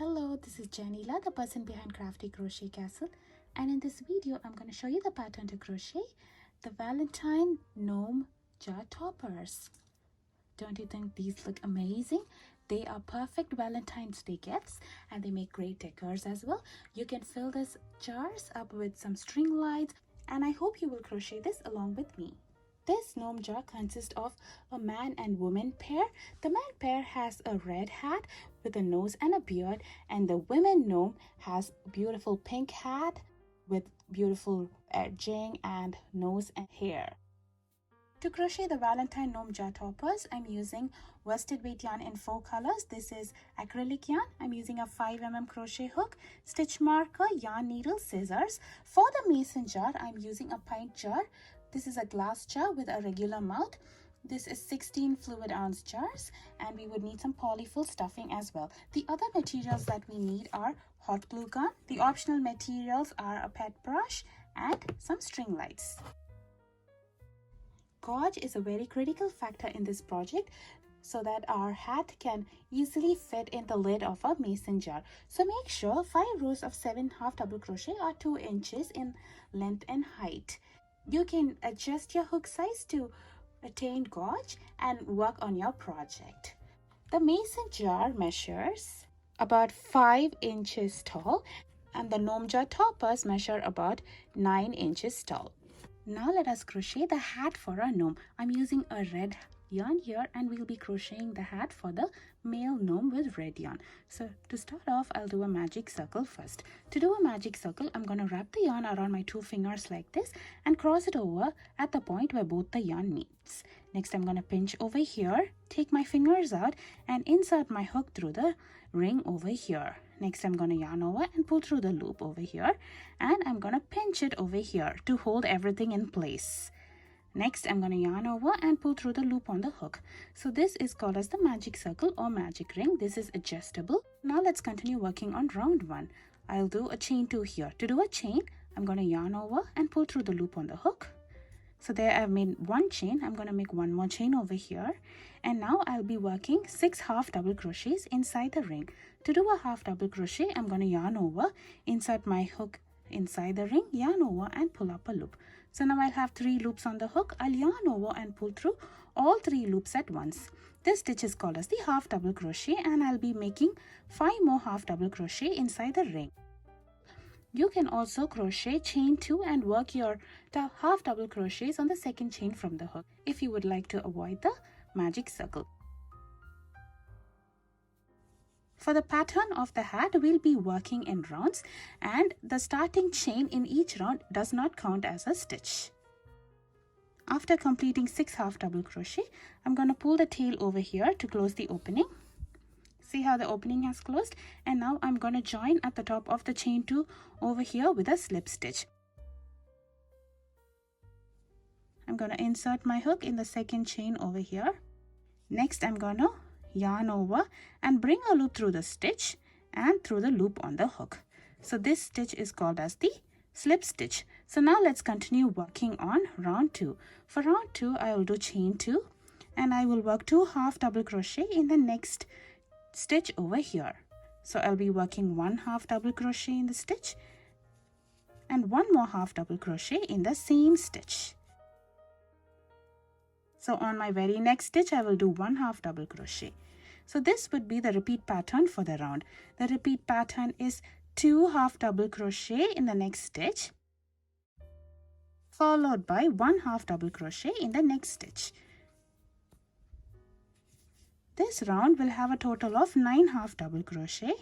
Hello, this is Janila, the person behind Crafty Crochet Castle, and in this video I'm going to show you the pattern to crochet the Valentine Gnome jar toppers. Don't you think these look amazing? They are perfect Valentine's Day gifts and they make great decors as well. You can fill these jars up with some string lights, and I hope you will crochet this along with me. This gnome jar consists of a man and woman pair. The man pair has a red hat with a nose and a beard, and the women gnome has a beautiful pink hat with beautiful edging and nose and hair. To crochet the Valentine Gnome jar toppers, I'm using worsted weight yarn in 4 colors. This is acrylic yarn. I'm using a 5mm crochet hook, stitch marker, yarn needle, scissors. For the mason jar, I'm using a pint jar. This is a glass jar with a regular mouth. This is 16 fluid ounce jars, and we would need some polyfill stuffing as well. The other materials that we need are hot glue gun. The optional materials are a pet brush and some string lights. Gauge is a very critical factor in this project so that our hat can easily fit in the lid of a mason jar. So make sure 5 rows of 7 half double crochet are 2 inches in length and height. You can adjust your hook size to attain gauge and work on your project. The mason jar measures about 5 inches tall, and the gnome jar toppers measure about 9 inches tall. Now let us crochet the hat for our gnome. I'm using a red yarn here, and we'll be crocheting the hat for the male gnome with red yarn. So to start off, I'll do a magic circle first. To do a magic circle, I'm going to wrap the yarn around my 2 fingers like this and cross it over at the point where both the yarn meets. Next, I'm going to pinch over here, take my fingers out and insert my hook through the ring over here. Next, I'm going to yarn over and pull through the loop over here, and I'm going to pinch it over here to hold everything in place. Next, I'm going to yarn over and pull through the loop on the hook. So this is called as the magic circle or magic ring. This is adjustable. Now let's continue working on round 1. I'll do a chain 2 here. To do a chain, I'm going to yarn over and pull through the loop on the hook. So there I've made 1 chain. I'm going to make 1 more chain over here. And now I'll be working 6 half double crochets inside the ring. To do a half double crochet, I'm going to yarn over, insert my hook inside the ring, yarn over and pull up a loop. So now I'll have 3 loops on the hook. I'll yarn over and pull through all 3 loops at once. This stitch is called as the half double crochet, and I'll be making 5 more half double crochet inside the ring. You can also crochet chain 2 and work your half double crochets on the second chain from the hook if you would like to avoid the magic circle. For the pattern of the hat, we'll be working in rounds, and the starting chain in each round does not count as a stitch. After completing 6 half double crochet, I'm going to pull the tail over here to close the opening. See how the opening has closed, and now I'm going to join at the top of the chain 2 over here with a slip stitch. I'm going to insert my hook in the second chain over here. Next, I'm going to yarn over and bring a loop through the stitch and through the loop on the hook. So this stitch is called as the slip stitch. So now let's continue working on round 2. For round 2, I will do chain 2 and I will work 2 half double crochet in the next stitch over here. So I'll be working 1 half double crochet in the stitch and 1 more half double crochet in the same stitch. So on my very next stitch, I will do 1 half double crochet. So this would be the repeat pattern for the round. The repeat pattern is 2 half double crochet in the next stitch, followed by 1 half double crochet in the next stitch. This round will have a total of 9 half double crochet.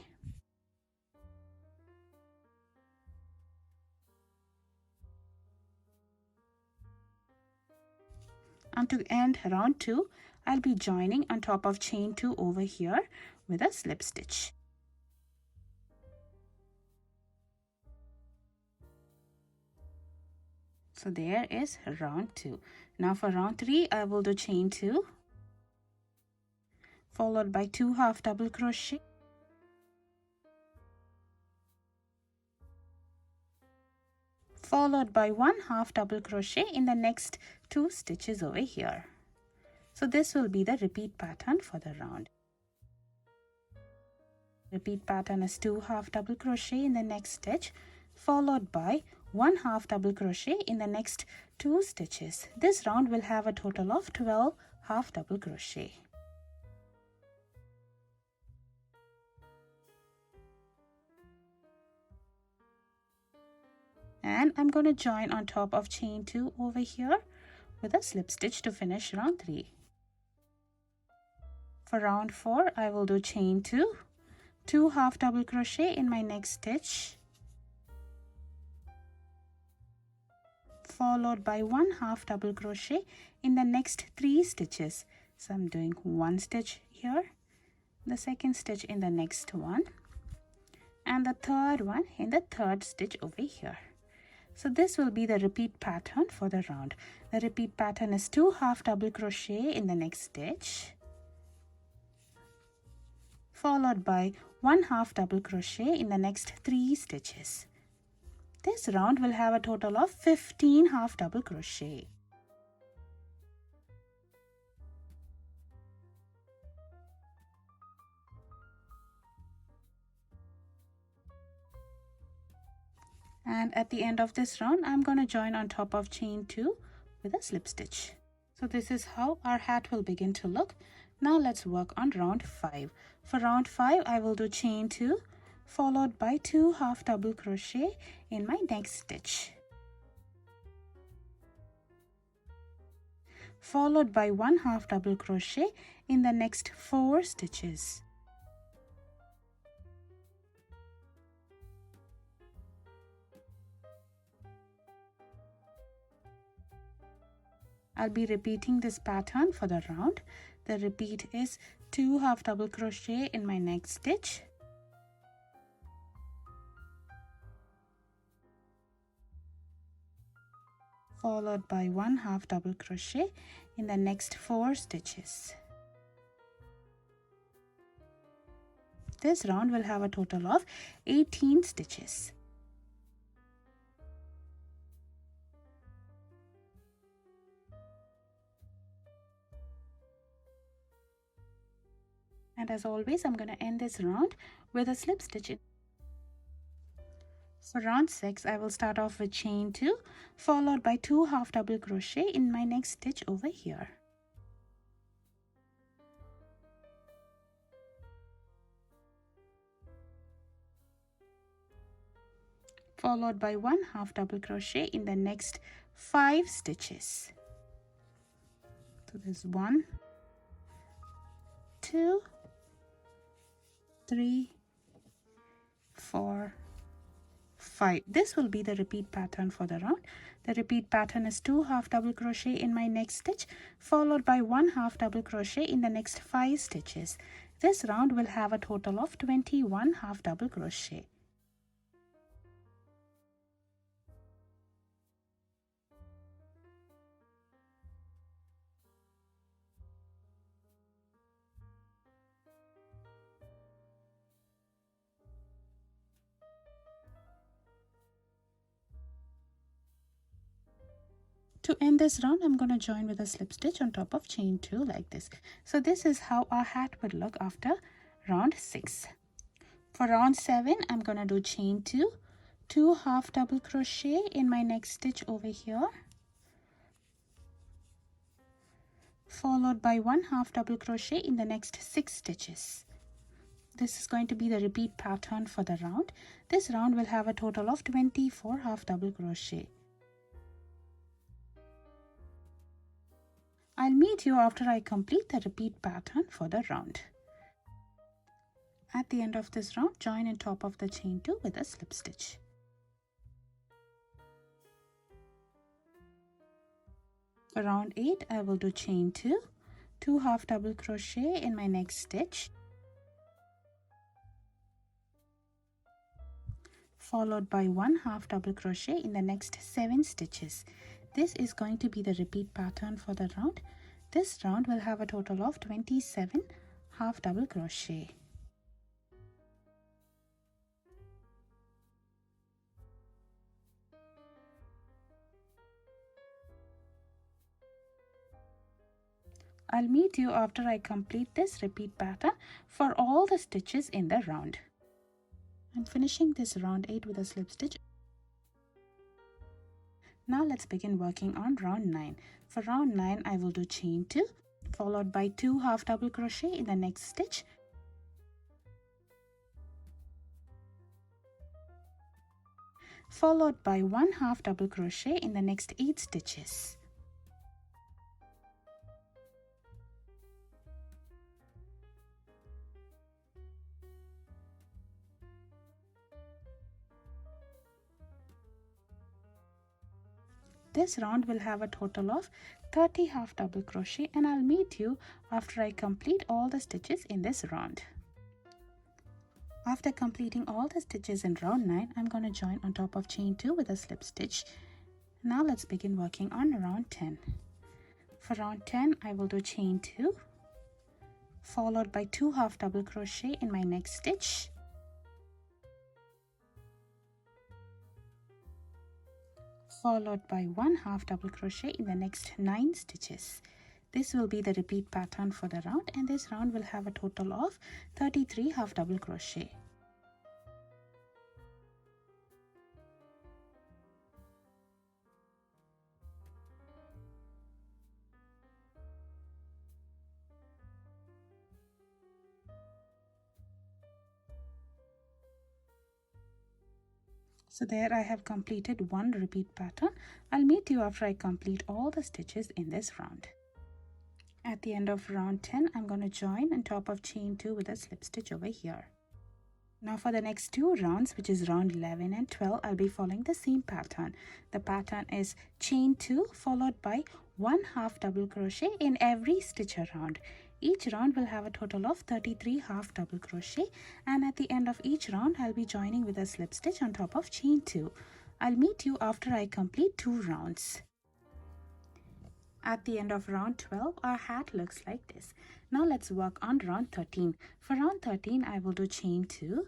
And to end round 2, I'll be joining on top of chain 2 over here with a slip stitch. So there is round 2. Now for round 3, I will do chain 2, followed by 2 half double crochet, followed by 1 half double crochet in the next 2 stitches over here. So this will be the repeat pattern for the round. Repeat pattern is 2 half double crochet in the next stitch, followed by 1 half double crochet in the next 2 stitches. This round will have a total of 12 half double crochet. And I'm going to join on top of chain 2 over here with a slip stitch to finish round 3. For round 4, I will do chain 2, 2 half double crochet in my next stitch, followed by 1 half double crochet in the next 3 stitches. So I'm doing 1 stitch here, the second stitch in the next one, and the third one in the third stitch over here. So this will be the repeat pattern for the round. The repeat pattern is 2 half double crochet in the next stitch, followed by 1 half double crochet in the next 3 stitches. This round will have a total of 15 half double crochet. And at the end of this round, I'm going to join on top of chain 2 with a slip stitch. So this is how our hat will begin to look. Now let's work on round 5. For round 5, I will do chain 2 followed by 2 half double crochet in my next stitch, followed by 1 half double crochet in the next 4 stitches. I'll be repeating this pattern for the round. The repeat is 2 half double crochet in my next stitch, followed by 1 half double crochet in the next 4 stitches. This round will have a total of 18 stitches. And as always, I'm going to end this round with a slip stitch. For round 6, I will start off with chain 2 followed by 2 half double crochet in my next stitch over here. Followed by 1 half double crochet in the next 5 stitches. So there's 1, 2, 3, 4, 5. This will be the repeat pattern for the round. The repeat pattern is 2 half double crochet in my next stitch, followed by 1 half double crochet in the next 5 stitches. This round will have a total of 21 half double crochet. To end this round, I'm going to join with a slip stitch on top of chain 2 like this. So this is how our hat would look after round 6. For round 7, I'm going to do chain 2, 2 half double crochet in my next stitch over here, followed by 1 half double crochet in the next 6 stitches. This is going to be the repeat pattern for the round. This round will have a total of 24 half double crochet. I'll meet you after I complete the repeat pattern for the round. At the end of this round, join on top of the chain 2 with a slip stitch. For round 8, I will do chain 2, 2 half double crochet in my next stitch, followed by 1 half double crochet in the next 7 stitches. This is going to be the repeat pattern for the round. This round will have a total of 27 half double crochet. I'll meet you after I complete this repeat pattern for all the stitches in the round. I'm finishing this round 8 with a slip stitch. Now let's begin working on round 9. For round 9, I will do chain 2 followed by 2 half double crochet in the next stitch, followed by 1 half double crochet in the next 8 stitches. This round will have a total of 30 half double crochet, and I'll meet you after I complete all the stitches in this round. After completing all the stitches in round 9, I'm going to join on top of chain 2 with a slip stitch. Now let's begin working on round 10. For round 10, I will do chain 2 followed by 2 half double crochet in my next stitch, followed by 1 half double crochet in the next 9 stitches. This will be the repeat pattern for the round, and this round will have a total of 33 half double crochet. So there I have completed one repeat pattern. I'll meet you after I complete all the stitches in this round. At the end of round 10, I'm going to join on top of chain 2 with a slip stitch over here. Now for the next 2 rounds, which is round 11 and 12, I'll be following the same pattern. The pattern is chain 2 followed by 1 half double crochet in every stitch around. Each round will have a total of 33 half double crochet, and at the end of each round I'll be joining with a slip stitch on top of chain 2. I'll meet you after I complete 2 rounds. At the end of round 12, our hat looks like this. Now let's work on round 13. For round 13, I will do chain 2.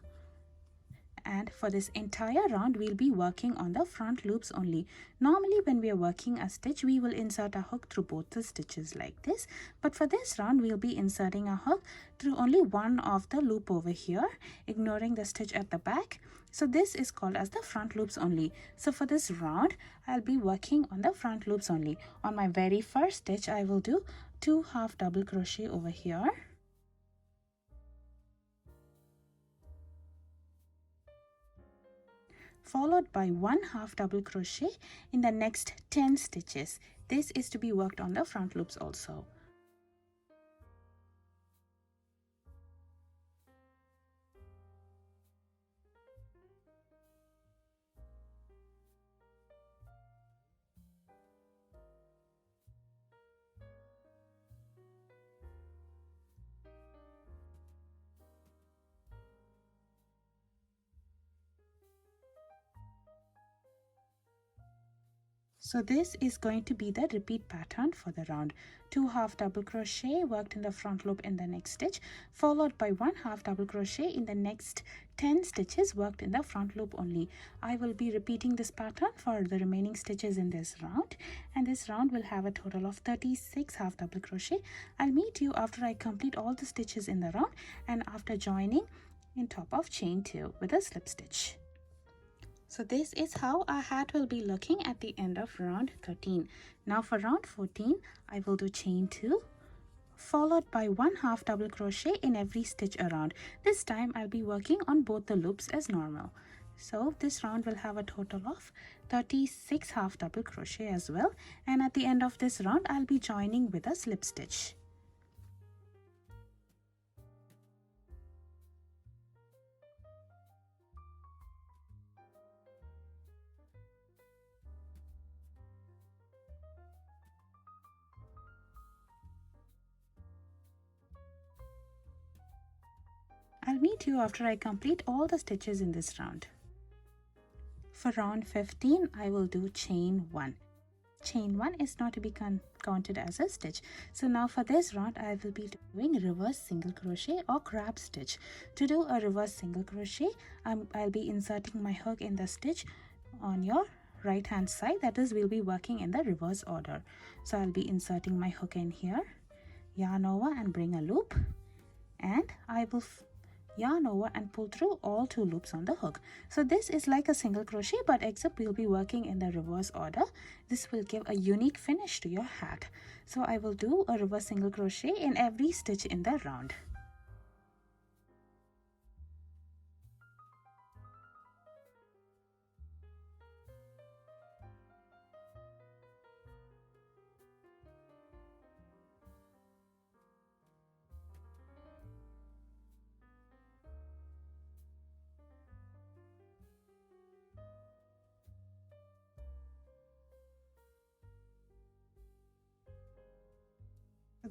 And for this entire round, we'll be working on the front loops only. Normally, when we are working a stitch, we will insert a hook through both the stitches like this. But for this round, we'll be inserting a hook through only one of the loop over here, ignoring the stitch at the back. So this is called as the front loops only. So for this round, I'll be working on the front loops only. On my very first stitch, I will do 2 half double crochet over here, followed by 1 half double crochet in the next 10 stitches. This is to be worked on the front loops also. So this is going to be the repeat pattern for the round. 2 half double crochet worked in the front loop in the next stitch, followed by 1 half double crochet in the next 10 stitches worked in the front loop only. I will be repeating this pattern for the remaining stitches in this round, and this round will have a total of 36 half double crochet. I'll meet you after I complete all the stitches in the round and after joining in top of chain 2 with a slip stitch. So this is how our hat will be looking at the end of round 13. Now for round 14, I will do chain 2 followed by 1 half double crochet in every stitch around. This time I'll be working on both the loops as normal. So this round will have a total of 36 half double crochet as well, and at the end of this round I'll be joining with a slip stitch. I'll meet you after I complete all the stitches in this round. For round 15, I will do chain 1. Chain 1 is not to be counted as a stitch. So now for this round, I will be doing reverse single crochet or crab stitch. To do a reverse single crochet, I'll be inserting my hook in the stitch on your right hand side. That is, we'll be working in the reverse order. So I'll be inserting my hook in here, yarn over and bring a loop, and I will yarn over and pull through all 2 loops on the hook. So this is like a single crochet, but except we'll be working in the reverse order. This will give a unique finish to your hat. So I will do a reverse single crochet in every stitch in the round.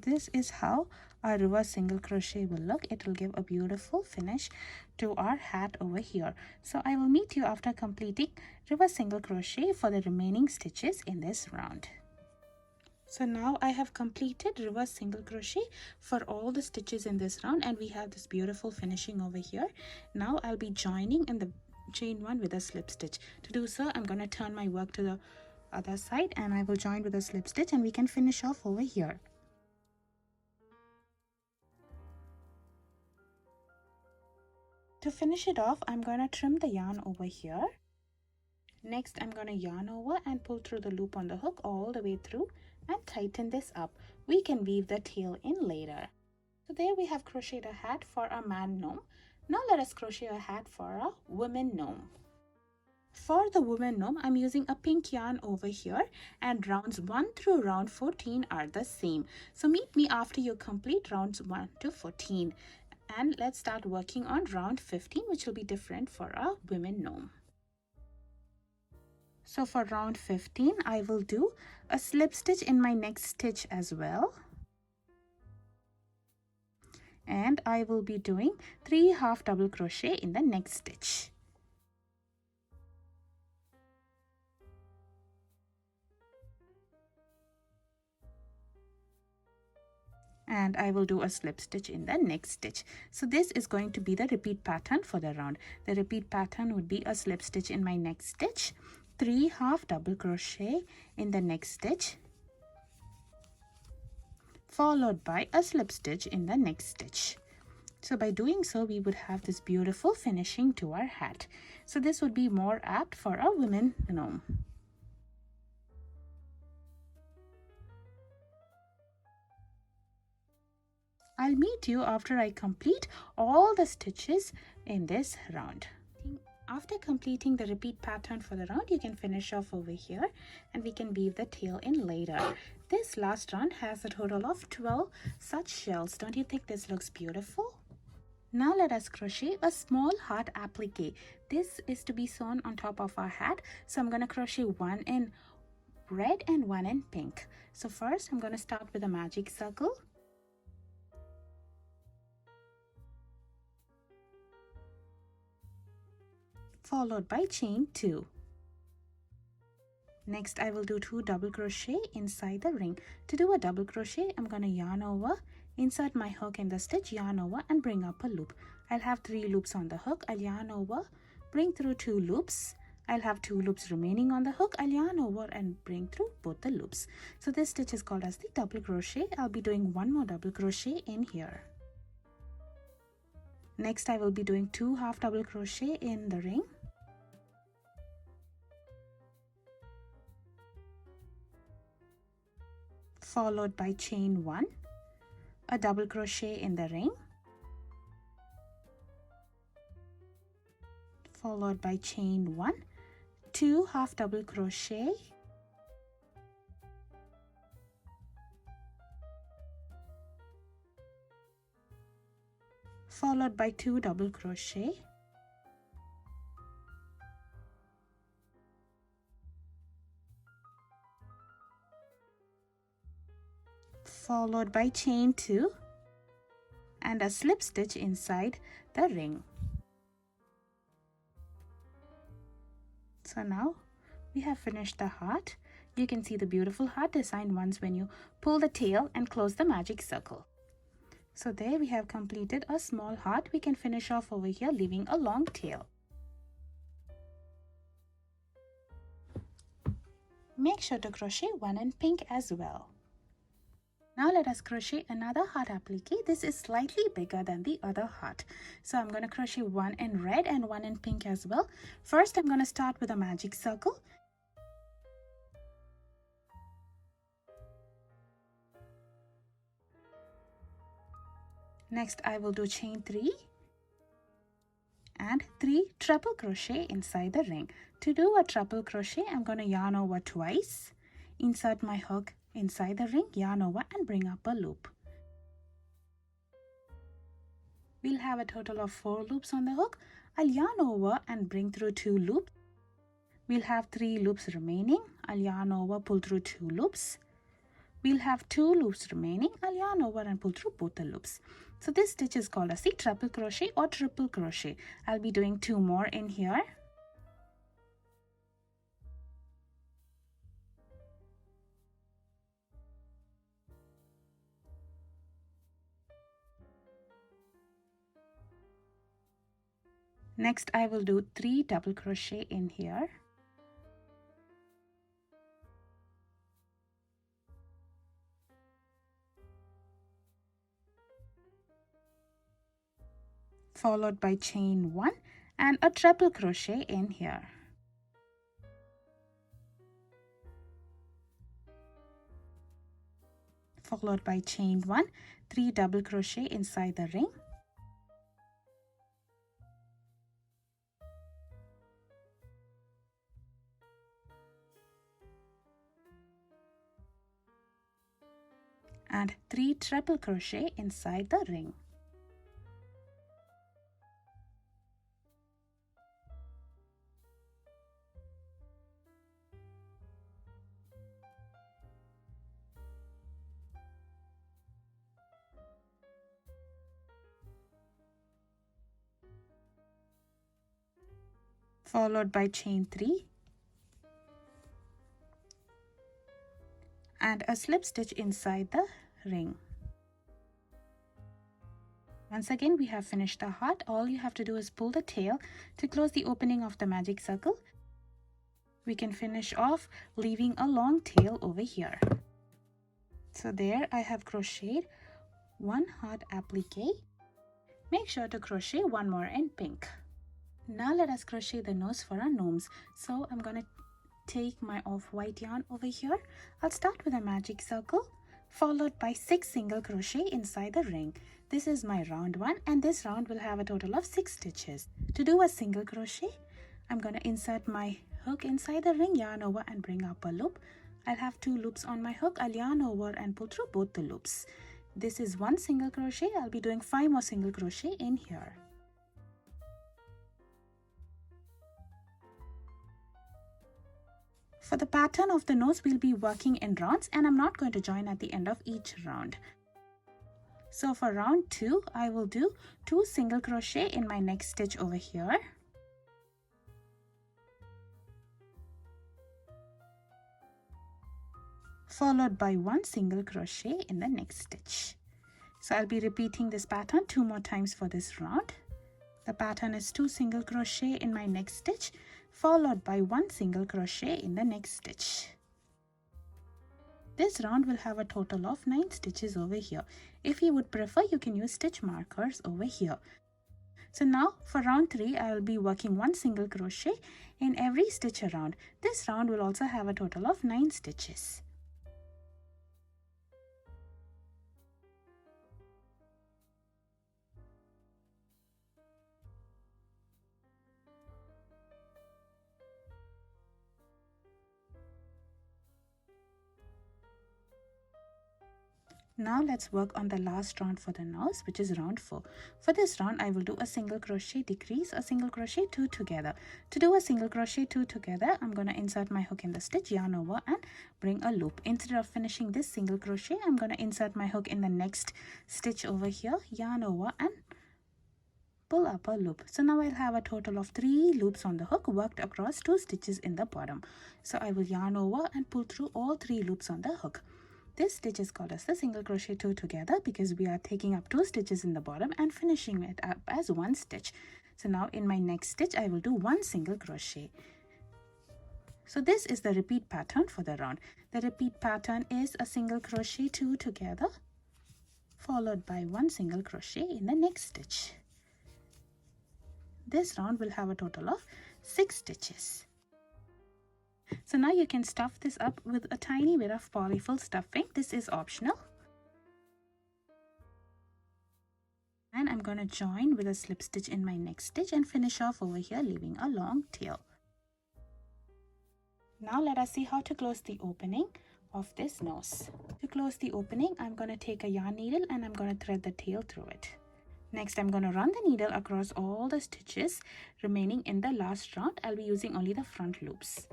This is how our reverse single crochet will look. It will give a beautiful finish to our hat over here. So I will meet you after completing reverse single crochet for the remaining stitches in this round. So now I have completed reverse single crochet for all the stitches in this round, and we have this beautiful finishing over here. Now I'll be joining in the chain 1 with a slip stitch. To do so, I'm going to turn my work to the other side and I will join with a slip stitch, and we can finish off over here. To finish it off, I'm going to trim the yarn over here. Next, I'm going to yarn over and pull through the loop on the hook all the way through and tighten this up. We can weave the tail in later. So there we have crocheted a hat for a man gnome. Now let us crochet a hat for a woman gnome. For the woman gnome, I'm using a pink yarn over here, and rounds 1 through round 14 are the same. So meet me after you complete rounds 1 to 14. And let's start working on round 15, which will be different for a women gnome. So for round 15, I will do a slip stitch in my next stitch as well. And I will be doing 3 half double crochet in the next stitch. And I will do a slip stitch in the next stitch. So this is going to be the repeat pattern for the round. The repeat pattern would be a slip stitch in my next stitch, 3 half double crochet in the next stitch, followed by a slip stitch in the next stitch. So by doing so, we would have this beautiful finishing to our hat. So this would be more apt for a women gnome. I'll meet you after I complete all the stitches in this round. After completing the repeat pattern for the round, you can finish off over here and we can weave the tail in later. This last round has a total of 12 such shells. Don't you think this looks beautiful? Now let us crochet a small heart applique. This is to be sewn on top of our hat. So I'm going to crochet 1 in red and 1 in pink. So first I'm going to start with a magic circle. Followed by chain 2. Next I will do 2 double crochet inside the ring. To do a double crochet, I'm going to yarn over, insert my hook in the stitch, yarn over and bring up a loop. I'll have 3 loops on the hook. I'll yarn over, bring through 2 loops. I'll have 2 loops remaining on the hook. I'll yarn over and bring through both the loops. So this stitch is called as the double crochet. I'll be doing 1 more double crochet in here. Next I will be doing 2 half double crochet in the ring. Followed by chain 1, a double crochet in the ring, followed by chain 1, 2 half double crochet, followed by 2 double crochet, followed by chain 2 and a slip stitch inside the ring. So now we have finished the heart. You can see the beautiful heart design once when you pull the tail and close the magic circle. So there we have completed a small heart. We can finish off over here leaving a long tail. Make sure to crochet 1 in pink as well. Now let us crochet another heart applique. This is slightly bigger than the other heart. So I'm going to crochet one in red and one in pink as well. First, I'm going to start with a magic circle. Next, I will do chain 3 and 3 treble crochet inside the ring. To do a treble crochet, I'm going to yarn over twice, insert my hook inside the ring, yarn over and bring up a loop. We'll have a total of 4 loops on the hook. I'll yarn over and bring through 2 loops. We'll have 3 loops remaining. I'll yarn over, pull through 2 loops. We'll have 2 loops remaining. I'll yarn over and pull through both the loops. So this stitch is called as the treble crochet or triple crochet. I'll be doing 2 more in here. Next, I will do 3 double crochet in here. Followed by chain 1 and a treble crochet in here. Followed by chain 1, 3 double crochet inside the ring. And 3 treble crochet inside the ring. Followed by chain 3 and a slip stitch inside the ring. Once again, we have finished the heart. All you have to do is pull the tail to close the opening of the magic circle. We can finish off leaving a long tail over here. So there I have crocheted 1 heart applique. Make sure to crochet 1 more in pink. Now let us crochet the nose for our gnomes. So I'm going to take my off-white yarn over here. I'll start with a magic circle followed by 6 single crochet inside the ring. This is my round one and this round will have a total of 6 stitches. To do a single crochet, I'm going to insert my hook inside the ring, yarn over and bring up a loop. I'll have 2 loops on my hook. I'll yarn over and pull through both the loops. This is 1 single crochet. I'll be doing 5 more single crochet in here. For the pattern of the nose, we'll be working in rounds and I'm not going to join at the end of each round. So for round 2, I will do 2 single crochet in my next stitch over here. Followed by 1 single crochet in the next stitch. So I'll be repeating this pattern 2 more times for this round. The pattern is 2 single crochet in my next stitch, followed by 1 single crochet in the next stitch. This round will have a total of 9 stitches over here. If you would prefer, you can use stitch markers over here. So now for round 3, I will be working 1 single crochet in every stitch around. This round will also have a total of 9 stitches. Now let's work on the last round for the nose, which is round 4. For this round, I will do a single crochet decrease, a single crochet 2 together. To do a single crochet 2 together, I'm going to insert my hook in the stitch, yarn over and bring a loop. Instead of finishing this single crochet, I'm going to insert my hook in the next stitch over here, yarn over and pull up a loop. So now I'll have a total of 3 loops on the hook worked across 2 stitches in the bottom. So I will yarn over and pull through all 3 loops on the hook. This stitch is called as the single crochet 2 together because we are taking up 2 stitches in the bottom and finishing it up as 1 stitch. So now in my next stitch, I will do 1 single crochet. So this is the repeat pattern for the round. The repeat pattern is a single crochet 2 together, followed by 1 single crochet in the next stitch. This round will have a total of 6 stitches. So now you can stuff this up with a tiny bit of polyfill stuffing. This is optional. And I'm going to join with a slip stitch in my next stitch and finish off over here, leaving a long tail. Now let us see how to close the opening of this nose. To close the opening, I'm going to take a yarn needle and I'm going to thread the tail through it. Next, I'm going to run the needle across all the stitches remaining in the last round. I'll be using only the front loops.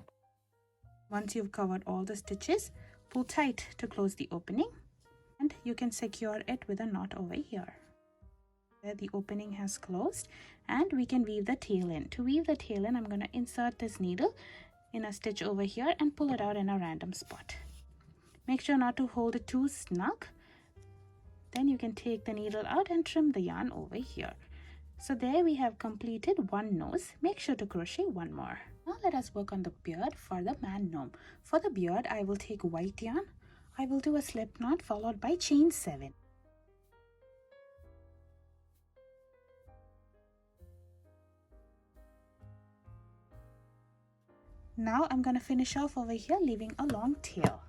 Once you've covered all the stitches, pull tight to close the opening, and you can secure it with a knot over here. There the opening has closed, and we can weave the tail in. To weave the tail in, I'm going to insert this needle in a stitch over here and pull it out in a random spot. Make sure not to hold it too snug. Then you can take the needle out and trim the yarn over here. So there we have completed one nose. Make sure to crochet one more. Now let us work on the beard for the man gnome. For the beard, I will take white yarn. I will do a slip knot followed by chain 7. Now I'm going to finish off over here, leaving a long tail.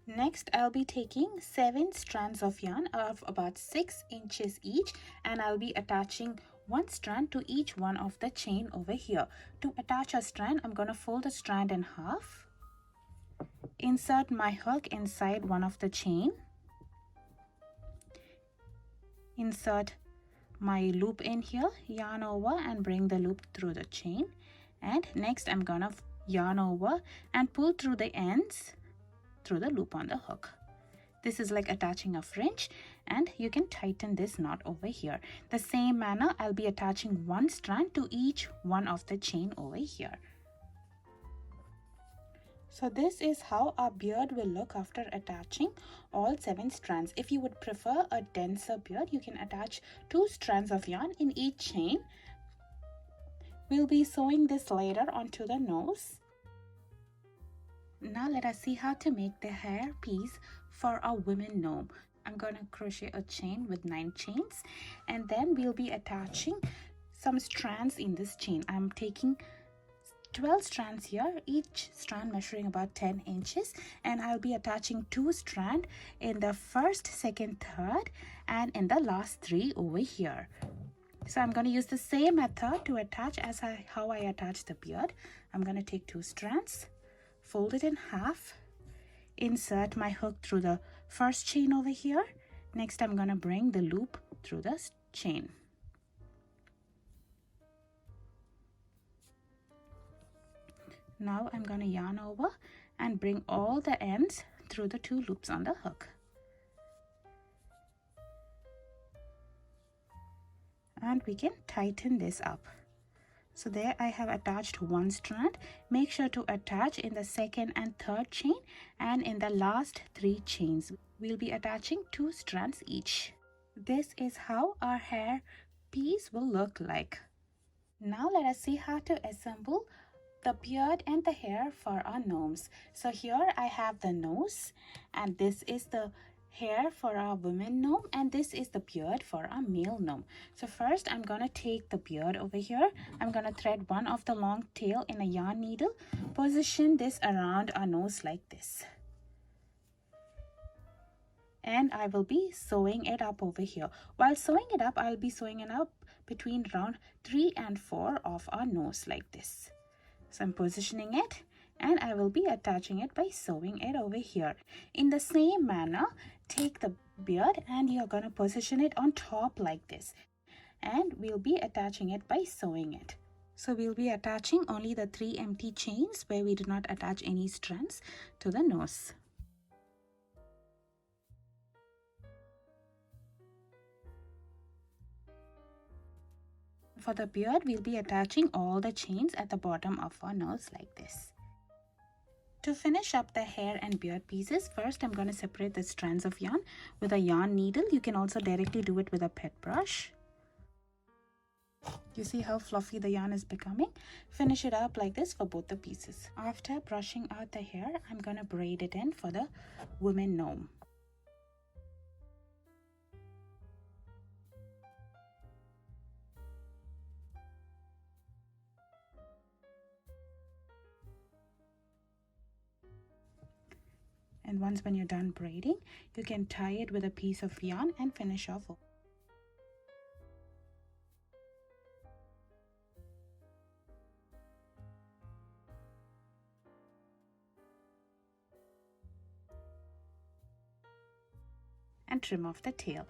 Next, I'll be taking 7 strands of yarn of about 6 inches each, and I'll be attaching one strand to each one of the chain over here. To attach a strand, I'm going to fold the strand in half, insert my hook inside one of the chain, insert my loop in here, yarn over and bring the loop through the chain, and next I'm gonna yarn over and pull through the ends through the loop on the hook. This is like attaching a fringe, and you can tighten this knot over here. The same manner, I'll be attaching one strand to each one of the chain over here. So this is how our beard will look after attaching all 7 strands. If you would prefer a denser beard, you can attach 2 strands of yarn in each chain. We'll be sewing this later onto the nose. Now let us see how to make the hair piece for our women gnome. I'm going to crochet a chain with 9 chains, and then we'll be attaching some strands in this chain. I'm taking 12 strands here, each strand measuring about 10 inches, and I'll be attaching 2 strands in the first, second, third, and in the last 3 over here. So I'm going to use the same method to attach as how I attach the beard. I'm going to take 2 strands, fold it in half, insert my hook through the first chain over here. Next, I'm going to bring the loop through the chain. Now I'm going to yarn over and bring all the ends through the 2 loops on the hook. And we can tighten this up. So there I have attached 1 strand. Make sure to attach in the second and third chain, and in the last 3 chains. We'll be attaching 2 strands each. This is how our hair piece will look like. Now let us see how to assemble the beard and the hair for our gnomes. So here I have the nose, and this is the hair for our women gnome, and this is the beard for our male gnome. So first I'm going to take the beard over here. I'm going to thread one of the long tail in a yarn needle, position this around our nose like this, and I will be sewing it up over here. While sewing it up, I'll be sewing it up between round 3 and 4 of our nose like this. So I'm positioning it, and I will be attaching it by sewing it over here. In the same manner, take the beard and you're going to position it on top like this, and we'll be attaching it by sewing it. So we'll be attaching only the 3 empty chains where we do not attach any strands to the nose. For the beard, we'll be attaching all the chains at the bottom of our nose like this. To finish up the hair and beard pieces, first I'm going to separate the strands of yarn with a yarn needle. You can also directly do it with a pet brush. You see how fluffy the yarn is becoming? Finish it up like this for both the pieces. After brushing out the hair, I'm gonna braid it in for the woman gnome. And once when you're done braiding, you can tie it with a piece of yarn and finish off. And trim off the tail.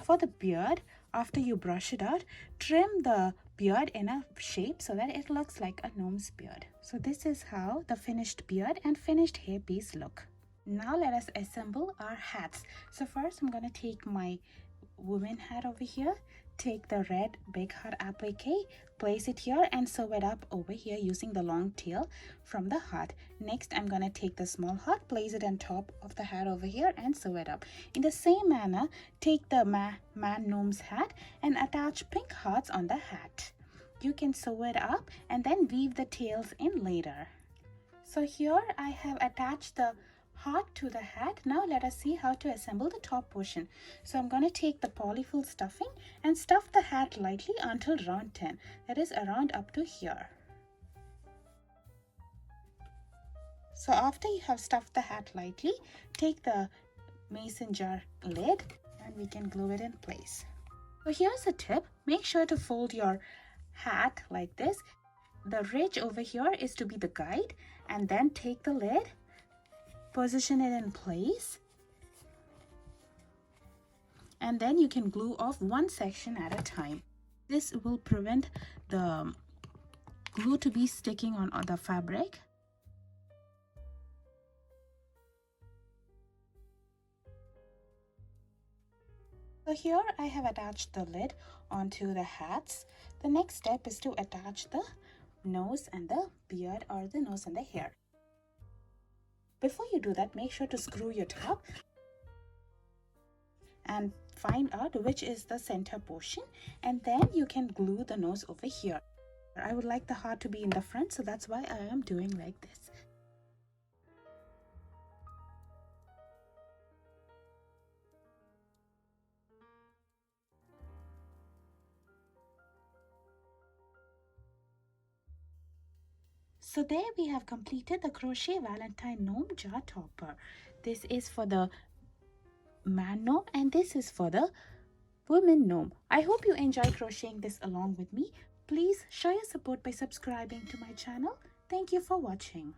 For the beard, after you brush it out, trim the beard in a shape so that it looks like a gnome's beard. So this is how the finished beard and finished hairpiece look. Now let us assemble our hats. So first I'm going to take my woman hat over here, take the red big heart applique, place it here and sew it up over here using the long tail from the heart. Next I'm going to take the small heart, place it on top of the hat over here and sew it up. In the same manner, take the man gnome's hat and attach pink hearts on the hat. You can sew it up and then weave the tails in later. So here I have attached the heart to the hat. Now let us see how to assemble the top portion. So I'm going to take the polyfill stuffing and stuff the hat lightly until round 10, that is around up to here. So after you have stuffed the hat lightly, take the mason jar lid and we can glue it in place. So here's a tip: make sure to fold your hat like this. The ridge over here is to be the guide, and then take the lid, position it in place, and then you can glue off one section at a time. This will prevent the glue to be sticking on the fabric. So here I have attached the lid onto the hats. The next step is to attach the nose and the beard, or the nose and the hair. Before you do that, make sure to screw your top and find out which is the center portion, and then you can glue the nose over here. I would like the heart to be in the front, so that's why I am doing like this. So there we have completed the Crochet Valentine Gnome jar topper. This is for the man gnome and this is for the woman gnome. I hope you enjoy crocheting this along with me. Please show your support by subscribing to my channel. Thank you for watching.